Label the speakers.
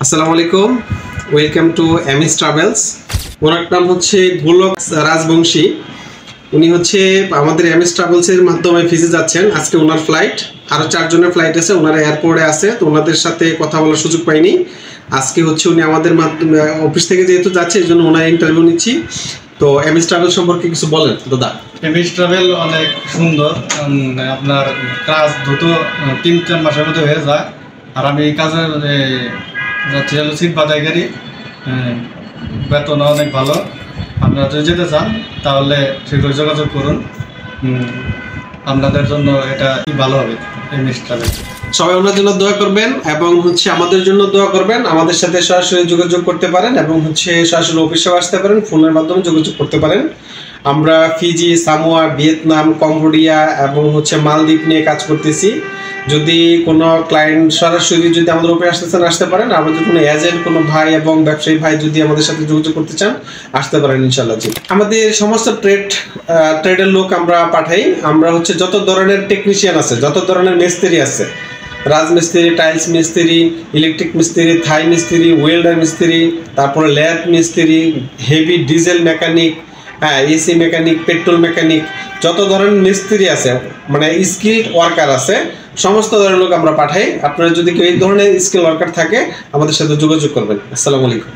Speaker 1: আসসালামু আলাইকুম, welcome to MS travels. ওনার নাম হচ্ছে গোলক রাজবংশী। উনি হচ্ছে আমাদের এমএস ট্রাভেলসের মাধ্যমে ফিজে যাচ্ছেন। আজকে ওনার ফ্লাইট, আরও 4 জনের ফ্লাইট আছে, ওনারা এয়ারপোর্টে আছে, তো ওনাদের সাথে কথা বলার সুযোগ পাইনি। আজকে হচ্ছে উনি আমাদের মাধ্যমে অফিস থেকে যেহেতু যাচ্ছে এই জন্য ওনার ইন্টারভিউ নিচ্ছি। তো এমএস ট্রাভেল সম্পর্কে কিছু বলেন দাদা।
Speaker 2: এমএস ট্রাভেল অনেক সুন্দর, আপনার কাজ দ্রুত 3-4 মাসের মধ্যে হয়ে যায়। আর আমি এই কাজের যাচ্ছি হলো সিট বাদাইকারী, বেতন অনেক ভালো। আপনারা যদি যেতে চান তাহলে শীঘ্রই যোগাযোগ করুন, আপনাদের জন্য এটা ভালো হবে। এমএস ট্রাভেল
Speaker 1: সবাই ওনার জন্য দোয়া করবেন এবং হচ্ছে আমাদের জন্য দোয়া করবেন। আমাদের সাথে সরাসরি যোগাযোগ করতে পারেন এবং হচ্ছে সরাসরি অফিসেও আসতে পারেন, ফোনের মাধ্যমে যোগাযোগ করতে পারেন। আমরা ফিজি, সামোয়া, ভিয়েতনাম, কম্বোডিয়া এবং হচ্ছে মালদ্বীপ নিয়ে কাজ করতেছি। যদি কোনো ক্লায়েন্ট সরাসরি যদি আমাদের উপরে আসতে চান আসতে পারেন, আবার যদি কোনো এজেন্ট, কোনো ভাই এবং ব্যবসায়ী ভাই যদি আমাদের সাথে যোগাযোগ করতে চান আসতে পারেন ইনশাল্লাহ। জি, আমাদের সমস্ত ট্রেডের লোক আমরা পাঠাই। আমরা হচ্ছে যত ধরনের টেকনিশিয়ান আছে, যত ধরনের মিস্ত্রি আছে, রাজমিস্ত্রি, টাইলস মিস্ত্রি, ইলেকট্রিক মিস্ত্রি, থাই মিস্ত্রি, ওয়েল্ডার মিস্ত্রি, তারপরে ল্যাব মিস্ত্রি, heavy diesel mechanic, AC mechanic, petrol mechanic, যত ধরনের মিস্ত্রি আছে, মানে স্কিল্ড ওয়ার্কার আছে, সমস্ত ধরনের লোক আমরা পাঠাই। আপনারা যদি কেউ এই ধরনের স্কিল ওয়ার্কার থাকে আমাদের সাথে যোগাযোগ করবেন। আসসালামু আলাইকুম।